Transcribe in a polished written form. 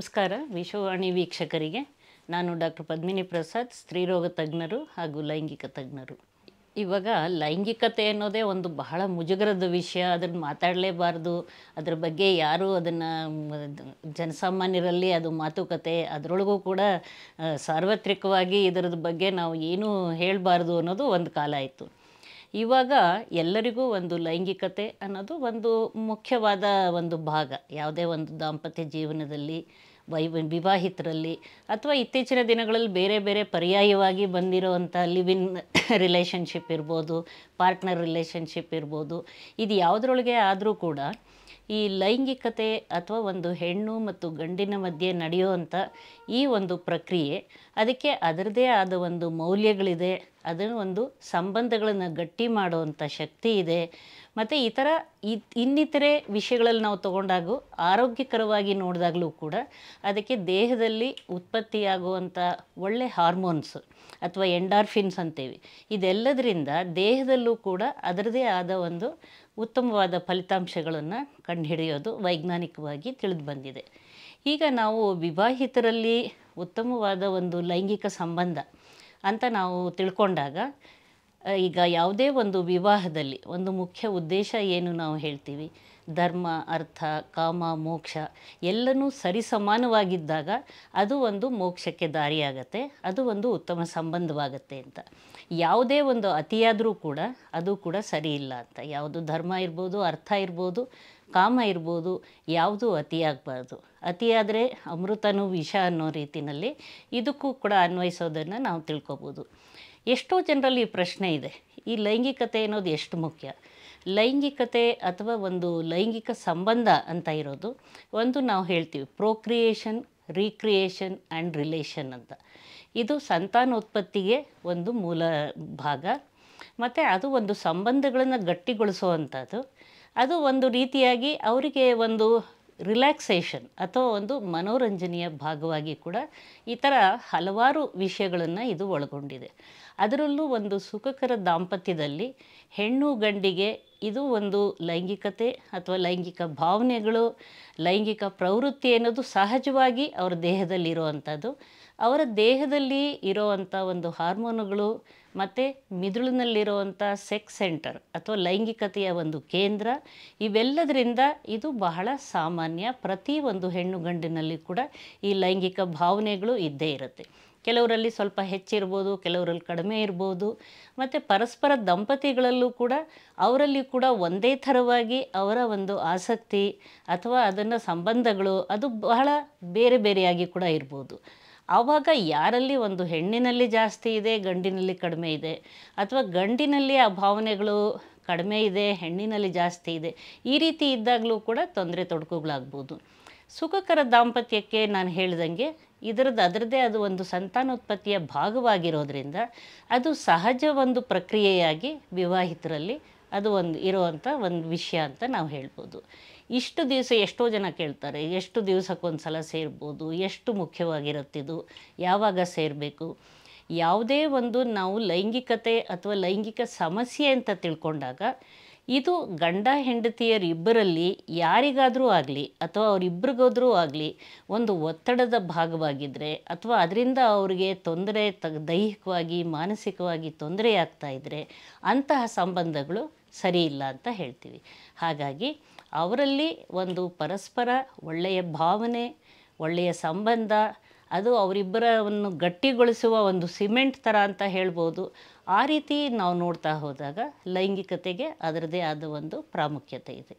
ನಮಸ್ಕಾರ ವಿಶ್ವವಾಣಿ ವೀಕ್ಷಕರಿಗೆ. ನಾನು ಡಾಕ್ಟರ್ ಪದ್ಮಿನಿ ಪ್ರಸಾದ್, ಸ್ತ್ರೀರೋಗ ತಜ್ಞರು ಹಾಗೂ ಲೈಂಗಿಕ ತಜ್ಞರು. ಇವಾಗ ಲೈಂಗಿಕತೆ ಅನ್ನೋದೇ ಒಂದು ಬಹಳ ಮುಜುಗರದ ವಿಷಯ. ಅದನ್ನು ಮಾತಾಡಲೇಬಾರ್ದು. ಅದರ ಬಗ್ಗೆ ಯಾರೂ ಅದನ್ನು ಜನಸಾಮಾನ್ಯರಲ್ಲಿ ಅದು ಮಾತುಕತೆ, ಅದರೊಳಗೂ ಕೂಡ ಸಾರ್ವತ್ರಿಕವಾಗಿ ಇದರದ ಬಗ್ಗೆ ನಾವು ಏನೂ ಹೇಳಬಾರ್ದು ಅನ್ನೋದು ಒಂದು ಕಾಲ ಇತ್ತು. ಇವಾಗ ಎಲ್ಲರಿಗೂ ಒಂದು ಲೈಂಗಿಕತೆ ಅನ್ನೋದು ಒಂದು ಮುಖ್ಯವಾದ ಒಂದು ಭಾಗ. ಯಾವುದೇ ಒಂದು ದಾಂಪತ್ಯ ಜೀವನದಲ್ಲಿ, ವಿವಾಹಿತರಲ್ಲಿ ಅಥವಾ ಇತ್ತೀಚಿನ ದಿನಗಳಲ್ಲಿ ಬೇರೆ ಬೇರೆ ಪರ್ಯಾಯವಾಗಿ ಬಂದಿರೋವಂಥ ಲಿವ್ ಇನ್ ರಿಲೇಷನ್ಶಿಪ್ ಇರ್ಬೋದು, ಪಾರ್ಟ್ನರ್ ರಿಲೇಷನ್ಶಿಪ್ ಇರ್ಬೋದು, ಇದು ಯಾವುದ್ರೊಳಗೆ ಆದರೂ ಕೂಡ ಈ ಲೈಂಗಿಕತೆ ಅಥವಾ ಒಂದು ಹೆಣ್ಣು ಮತ್ತು ಗಂಡಿನ ಮಧ್ಯೆ ನಡೆಯುವಂಥ ಈ ಒಂದು ಪ್ರಕ್ರಿಯೆ, ಅದಕ್ಕೆ ಅದರದೇ ಆದ ಒಂದು ಮೌಲ್ಯಗಳಿದೆ. ಅದನ್ನು ಒಂದು ಸಂಬಂಧಗಳನ್ನು ಗಟ್ಟಿ ಮಾಡುವಂಥ ಶಕ್ತಿ ಇದೆ. ಮತ್ತು ಈ ಥರ ಇನ್ನಿತರೆ ವಿಷಯಗಳಲ್ಲಿ ನಾವು ತಗೊಂಡಾಗೂ, ಆರೋಗ್ಯಕರವಾಗಿ ನೋಡಿದಾಗಲೂ ಕೂಡ ಅದಕ್ಕೆ ದೇಹದಲ್ಲಿ ಉತ್ಪತ್ತಿಯಾಗುವಂಥ ಒಳ್ಳೆ ಹಾರ್ಮೋನ್ಸ್ ಅಥವಾ ಎಂಡಾರ್ಫಿನ್ಸ್ ಅಂತೀವಿ, ಇದೆಲ್ಲದರಿಂದ ದೇಹದಲ್ಲೂ ಕೂಡ ಅದರದೇ ಆದ ಒಂದು ಉತ್ತಮವಾದ ಫಲಿತಾಂಶಗಳನ್ನು ಕಂಡುಹಿಡಿಯೋದು ವೈಜ್ಞಾನಿಕವಾಗಿ ತಿಳಿದು ಬಂದಿದೆ. ಈಗ ನಾವು ವಿವಾಹಿತರಲ್ಲಿ ಉತ್ತಮವಾದ ಒಂದು ಲೈಂಗಿಕ ಸಂಬಂಧ ಅಂತ ನಾವು ತಿಳ್ಕೊಂಡಾಗ, ಈಗ ಯಾವುದೇ ಒಂದು ವಿವಾಹದಲ್ಲಿ ಒಂದು ಮುಖ್ಯ ಉದ್ದೇಶ ಏನು ನಾವು ಹೇಳ್ತೀವಿ, ಧರ್ಮ, ಅರ್ಥ, ಕಾಮ, ಮೋಕ್ಷ ಎಲ್ಲನೂ ಸರಿಸಮಾನವಾಗಿದ್ದಾಗ ಅದು ಒಂದು ಮೋಕ್ಷಕ್ಕೆ ದಾರಿಯಾಗತ್ತೆ, ಅದು ಒಂದು ಉತ್ತಮ ಸಂಬಂಧವಾಗತ್ತೆ ಅಂತ. ಯಾವುದೇ ಒಂದು ಅತಿಯಾದರೂ ಕೂಡ ಅದು ಕೂಡ ಸರಿ ಇಲ್ಲ ಅಂತ. ಯಾವುದು ಧರ್ಮ ಇರ್ಬೋದು, ಅರ್ಥ ಇರ್ಬೋದು, ಕಾಮ ಇರ್ಬೋದು, ಯಾವುದೂ ಅತಿಯಾಗಬಾರ್ದು. ಅತಿಯಾದರೆ ಅಮೃತನೂ ವಿಷ ಅನ್ನೋ ರೀತಿಯಲ್ಲಿ ಇದಕ್ಕೂ ಕೂಡ ಅನ್ವಯಿಸೋದನ್ನು ನಾವು ತಿಳ್ಕೊಬೋದು. ಎಷ್ಟೋ ಜನರಲ್ಲಿ ಈ ಪ್ರಶ್ನೆ ಇದೆ, ಈ ಲೈಂಗಿಕತೆ ಅನ್ನೋದು ಎಷ್ಟು ಮುಖ್ಯ? ಲೈಂಗಿಕತೆ ಅಥವಾ ಒಂದು ಲೈಂಗಿಕ ಸಂಬಂಧ ಅಂತ ಇರೋದು ಒಂದು ನಾವು ಹೇಳ್ತೀವಿ ಪ್ರೊಕ್ರಿಯೇಷನ್, ರೀಕ್ರಿಯೇಷನ್ ಆ್ಯಂಡ್ ರಿಲೇಷನ್ ಅಂತ. ಇದು ಸಂತಾನೋತ್ಪತ್ತಿಗೆ ಒಂದು ಮೂಲ ಭಾಗ. ಮತ್ತು ಅದು ಒಂದು ಸಂಬಂಧಗಳನ್ನು ಗಟ್ಟಿಗೊಳಿಸುವಂಥದ್ದು. ಅದು ಒಂದು ರೀತಿಯಾಗಿ ಅವರಿಗೆ ಒಂದು ರಿಲ್ಯಾಕ್ಸೇಷನ್ ಅಥವಾ ಒಂದು ಮನೋರಂಜನೆಯ ಭಾಗವಾಗಿ ಕೂಡ ಈ ಥರ ಹಲವಾರು ವಿಷಯಗಳನ್ನು ಇದು ಒಳಗೊಂಡಿದೆ. ಅದರಲ್ಲೂ ಒಂದು ಸುಖಕರ ದಾಂಪತ್ಯದಲ್ಲಿ ಹೆಣ್ಣು ಗಂಡಿಗೆ ಇದು ಒಂದು ಲೈಂಗಿಕತೆ ಅಥವಾ ಲೈಂಗಿಕ ಭಾವನೆಗಳು, ಲೈಂಗಿಕ ಪ್ರವೃತ್ತಿ ಅನ್ನೋದು ಸಹಜವಾಗಿ ಅವರ ದೇಹದಲ್ಲಿರುವಂಥದ್ದು. ಅವರ ದೇಹದಲ್ಲಿ ಇರೋವಂಥ ಒಂದು ಹಾರ್ಮೋನುಗಳು ಮತ್ತು ಮಿದುಳಿನಲ್ಲಿರುವಂಥ ಸೆಕ್ಸ್ ಸೆಂಟರ್ ಅಥವಾ ಲೈಂಗಿಕತೆಯ ಒಂದು ಕೇಂದ್ರ, ಇವೆಲ್ಲದರಿಂದ ಇದು ಬಹಳ ಸಾಮಾನ್ಯ. ಪ್ರತಿ ಒಂದು ಹೆಣ್ಣು ಗಂಡಿನಲ್ಲಿ ಕೂಡ ಈ ಲೈಂಗಿಕ ಭಾವನೆಗಳು ಇದ್ದೇ ಇರುತ್ತೆ. ಕೆಲವರಲ್ಲಿ ಸ್ವಲ್ಪ ಹೆಚ್ಚಿರ್ಬೋದು, ಕೆಲವರಲ್ಲಿ ಕಡಿಮೆ ಇರ್ಬೋದು. ಮತ್ತು ಪರಸ್ಪರ ದಂಪತಿಗಳಲ್ಲೂ ಕೂಡ ಅವರಲ್ಲಿ ಕೂಡ ಒಂದೇ ಥರವಾಗಿ ಅವರ ಒಂದು ಆಸಕ್ತಿ ಅಥವಾ ಅದನ್ನು ಸಂಬಂಧಗಳು ಅದು ಬಹಳ ಬೇರೆ ಬೇರೆಯಾಗಿ ಕೂಡ ಇರ್ಬೋದು. ಆವಾಗ ಯಾರಲ್ಲಿ ಒಂದು ಹೆಣ್ಣಿನಲ್ಲಿ ಜಾಸ್ತಿ ಇದೆ, ಗಂಡಿನಲ್ಲಿ ಕಡಿಮೆ ಇದೆ, ಅಥವಾ ಗಂಡಿನಲ್ಲಿ ಆ ಭಾವನೆಗಳು ಕಡಿಮೆ ಇದೆ, ಹೆಣ್ಣಿನಲ್ಲಿ ಜಾಸ್ತಿ ಇದೆ, ಈ ರೀತಿ ಇದ್ದಾಗಲೂ ಕೂಡ ತೊಂದರೆ ತೊಡಕುಗಳಾಗ್ಬೋದು. ಸುಖಕರ ದಾಂಪತ್ಯಕ್ಕೆ ನಾನು ಹೇಳ್ದಂಗೆ ಅದರದ್ದೇ ಅದು ಒಂದು ಸಂತಾನೋತ್ಪತ್ತಿಯ ಭಾಗವಾಗಿರೋದ್ರಿಂದ ಅದು ಸಹಜ ಒಂದು ಪ್ರಕ್ರಿಯೆಯಾಗಿ ವಿವಾಹಿತರಲ್ಲಿ ಅದು ಒಂದು ಇರುವಂಥ ಒಂದು ವಿಷಯ ಅಂತ ನಾವು ಹೇಳ್ಬೋದು. ಇಷ್ಟು ದಿವಸ ಎಷ್ಟೋ ಜನ ಕೇಳ್ತಾರೆ, ಎಷ್ಟು ದಿವಸಕ್ಕೊಂದು ಸಲ ಸೇರ್ಬೋದು, ಎಷ್ಟು ಮುಖ್ಯವಾಗಿರುತ್ತಿದ್ದು, ಯಾವಾಗ ಸೇರಬೇಕು? ಯಾವುದೇ ಒಂದು ನಾವು ಲೈಂಗಿಕತೆ ಅಥವಾ ಲೈಂಗಿಕ ಸಮಸ್ಯೆ ಅಂತ ತಿಳ್ಕೊಂಡಾಗ ಇದು ಗಂಡ ಹೆಂಡತಿಯರಿಬ್ಬರಲ್ಲಿ ಯಾರಿಗಾದರೂ ಆಗಲಿ ಅಥವಾ ಅವರಿಬ್ಬರಿಗಾದ್ರೂ ಆಗಲಿ ಒಂದು ಒತ್ತಡದ ಭಾಗವಾಗಿದ್ದರೆ ಅಥವಾ ಅದರಿಂದ ಅವರಿಗೆ ತೊಂದರೆ ದೈಹಿಕವಾಗಿ ಮಾನಸಿಕವಾಗಿ ತೊಂದರೆ ಆಗ್ತಾಯಿದ್ರೆ ಅಂತಹ ಸಂಬಂಧಗಳು ಸರಿ ಇಲ್ಲ ಅಂತ ಹೇಳ್ತೀವಿ. ಹಾಗಾಗಿ ಅವರಲ್ಲಿ ಒಂದು ಪರಸ್ಪರ ಒಳ್ಳೆಯ ಭಾವನೆ, ಒಳ್ಳೆಯ ಸಂಬಂಧ ಅದು ಅವರಿಬ್ಬರವನ್ನು ಗಟ್ಟಿಗೊಳಿಸುವ ಒಂದು ಸಿಮೆಂಟ್ ಥರ ಅಂತ ಹೇಳ್ಬೋದು. ಆ ರೀತಿ ನಾವು ನೋಡ್ತಾ ಹೋದಾಗ ಲೈಂಗಿಕತೆಗೆ ಅದರದೇ ಆದ ಒಂದು ಪ್ರಾಮುಖ್ಯತೆ ಇದೆ.